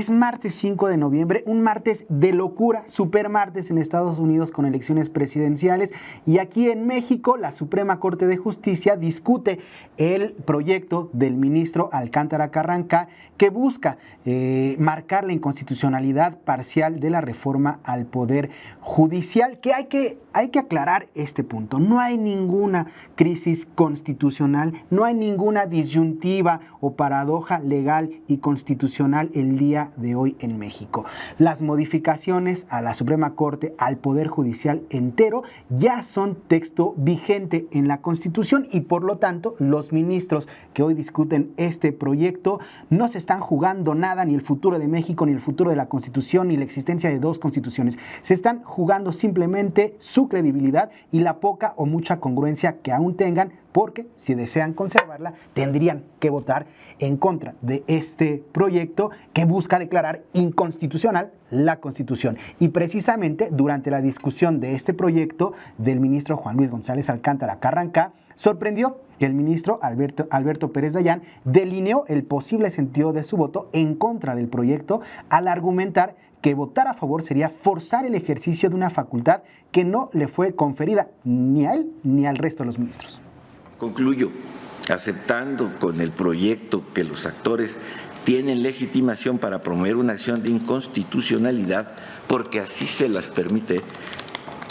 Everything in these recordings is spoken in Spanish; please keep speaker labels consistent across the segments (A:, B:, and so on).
A: Es martes 5 de noviembre, un martes de locura, super martes en Estados Unidos con elecciones presidenciales, y aquí en México la Suprema Corte de Justicia discute el proyecto del ministro Alcántara Carranca que busca marcar la inconstitucionalidad parcial de la reforma al Poder Judicial, que hay que aclarar este punto. No hay ninguna crisis constitucional, no hay ninguna disyuntiva o paradoja legal y constitucional el día de hoy en México. Las modificaciones a la Suprema Corte, al Poder Judicial entero, ya son texto vigente en la Constitución y por lo tanto los ministros que hoy discuten este proyecto no se están jugando nada, ni el futuro de México, ni el futuro de la Constitución, ni la existencia de dos constituciones. Se están jugando simplemente su credibilidad y la poca o mucha congruencia que aún tengan, porque si desean conservarla, tendrían que votar en contra de este proyecto que busca declarar inconstitucional la Constitución. Y precisamente durante la discusión de este proyecto del ministro Juan Luis González Alcántara Carranca, sorprendió que el ministro Alberto Pérez Dayán delineó el posible sentido de su voto en contra del proyecto al argumentar que votar a favor sería forzar el ejercicio de una facultad que no le fue conferida ni a él ni al resto de los ministros.
B: Concluyo aceptando con el proyecto que los actores tienen legitimación para promover una acción de inconstitucionalidad porque así se las permite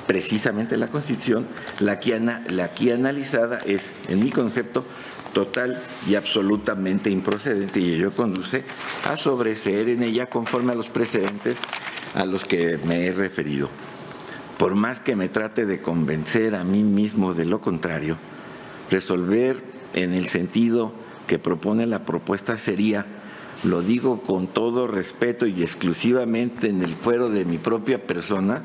B: precisamente la Constitución. La aquí analizada es, en mi concepto, total y absolutamente improcedente y ello conduce a sobreseer en ella conforme a los precedentes a los que me he referido. Por más que me trate de convencer a mí mismo de lo contrario, resolver en el sentido que propone la propuesta sería, lo digo con todo respeto y exclusivamente en el fuero de mi propia persona,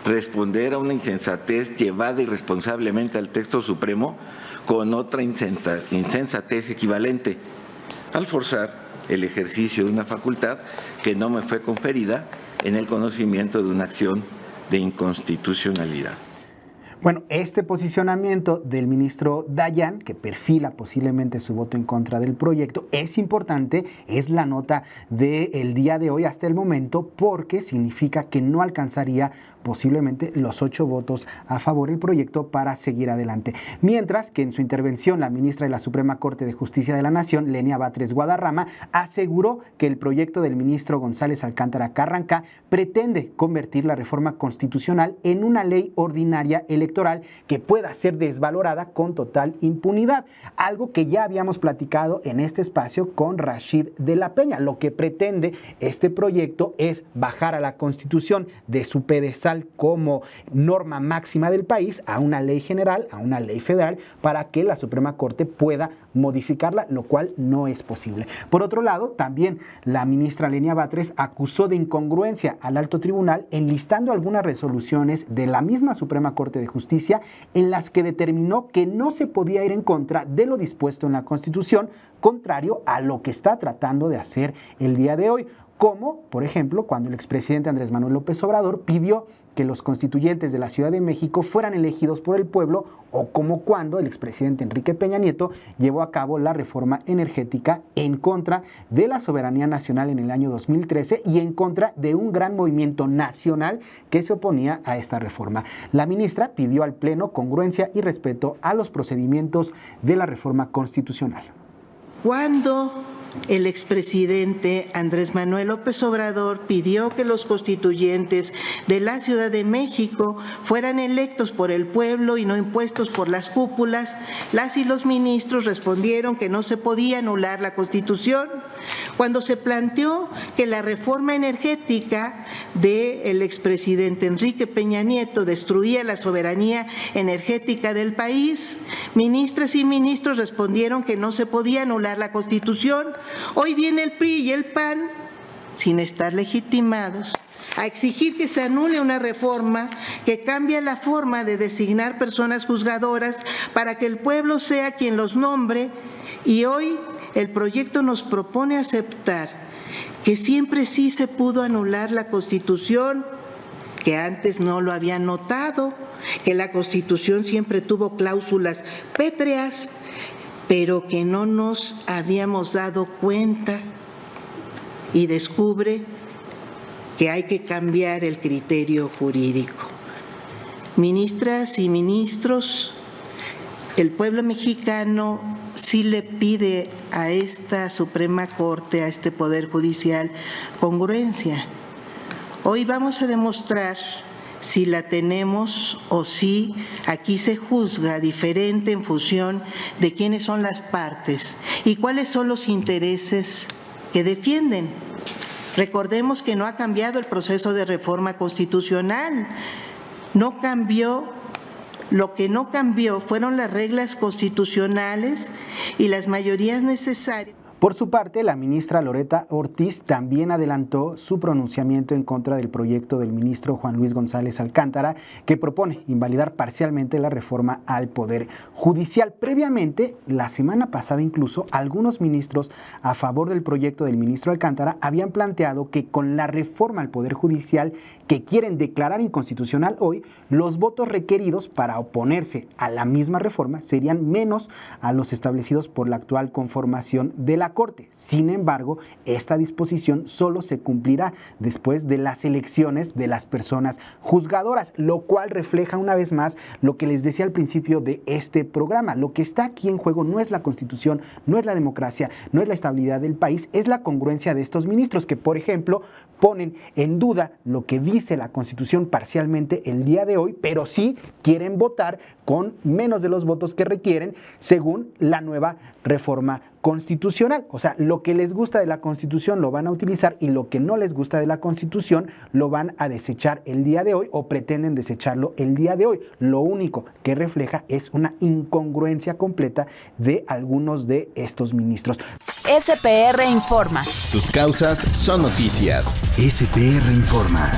B: responder a una insensatez llevada irresponsablemente al texto supremo con otra insensatez equivalente, al forzar el ejercicio de una facultad que no me fue conferida en el conocimiento de una acción de inconstitucionalidad.
A: Bueno, este posicionamiento del ministro Dayán, que perfila posiblemente su voto en contra del proyecto, es importante, es la nota del día de hoy hasta el momento, porque significa que no alcanzaría posiblemente los 8 votos a favor del proyecto para seguir adelante. Mientras que en su intervención la ministra de la Suprema Corte de Justicia de la Nación, Lenia Batres Guadarrama, aseguró que el proyecto del ministro González Alcántara Carranca pretende convertir la reforma constitucional en una ley ordinaria electoral que pueda ser desvalorada con total impunidad, algo que ya habíamos platicado en este espacio con Rashid de la Peña. Lo que pretende este proyecto es bajar a la Constitución de su pedestal como norma máxima del país a una ley general, a una ley federal, para que la Suprema Corte pueda modificarla, lo cual no es posible. Por otro lado, también la ministra Lenia Batres acusó de incongruencia al alto tribunal enlistando algunas resoluciones de la misma Suprema Corte de Justicia en las que determinó que no se podía ir en contra de lo dispuesto en la Constitución, contrario a lo que está tratando de hacer el día de hoy, como, por ejemplo, cuando el expresidente Andrés Manuel López Obrador pidió que los constituyentes de la Ciudad de México fueran elegidos por el pueblo, o como cuando el expresidente Enrique Peña Nieto llevó a cabo la reforma energética en contra de la soberanía nacional en el año 2013 y en contra de un gran movimiento nacional que se oponía a esta reforma. La ministra pidió al Pleno congruencia y respeto a los procedimientos de la reforma constitucional.
C: Cuando el expresidente Andrés Manuel López Obrador pidió que los constituyentes de la Ciudad de México fueran electos por el pueblo y no impuestos por las cúpulas, las y los ministros respondieron que no se podía anular la Constitución. Cuando se planteó que la reforma energética del expresidente Enrique Peña Nieto destruía la soberanía energética del país, ministras y ministros respondieron que no se podía anular la Constitución. Hoy viene el PRI y el PAN, sin estar legitimados, a exigir que se anule una reforma que cambia la forma de designar personas juzgadoras para que el pueblo sea quien los nombre, y hoy el proyecto nos propone aceptar que siempre sí se pudo anular la Constitución, que antes no lo habían notado, que la Constitución siempre tuvo cláusulas pétreas, pero que no nos habíamos dado cuenta. y descubre que hay que cambiar el criterio jurídico. Ministras y ministros, el pueblo mexicano sí le pide a esta Suprema Corte, a este Poder Judicial, congruencia. Hoy vamos a demostrar si la tenemos o si aquí se juzga diferente en función de quiénes son las partes y cuáles son los intereses que defienden. Recordemos que no ha cambiado el proceso de reforma constitucional, no cambió. Lo que no cambió fueron las reglas constitucionales y las mayorías necesarias.
A: Por su parte, la ministra Loretta Ortiz también adelantó su pronunciamiento en contra del proyecto del ministro Juan Luis González Alcántara, que propone invalidar parcialmente la reforma al Poder Judicial. Previamente, la semana pasada incluso, algunos ministros a favor del proyecto del ministro Alcántara habían planteado que con la reforma al Poder Judicial que quieren declarar inconstitucional hoy, los votos requeridos para oponerse a la misma reforma serían menos a los establecidos por la actual conformación de la Corte. Sin embargo, esta disposición solo se cumplirá después de las elecciones de las personas juzgadoras, lo cual refleja una vez más lo que les decía al principio de este programa. Lo que está aquí en juego no es la Constitución, no es la democracia, no es la estabilidad del país, es la congruencia de estos ministros que, por ejemplo, ponen en duda lo que dice la Constitución parcialmente el día de hoy, pero sí quieren votar con menos de los votos que requieren según la nueva reforma constitucional. O sea, lo que les gusta de la Constitución lo van a utilizar y lo que no les gusta de la Constitución lo van a desechar el día de hoy o pretenden desecharlo el día de hoy. Lo único que refleja es una incongruencia completa de algunos de estos ministros.
D: SPR Informa.
E: Tus causas son noticias.
F: SPR Informa.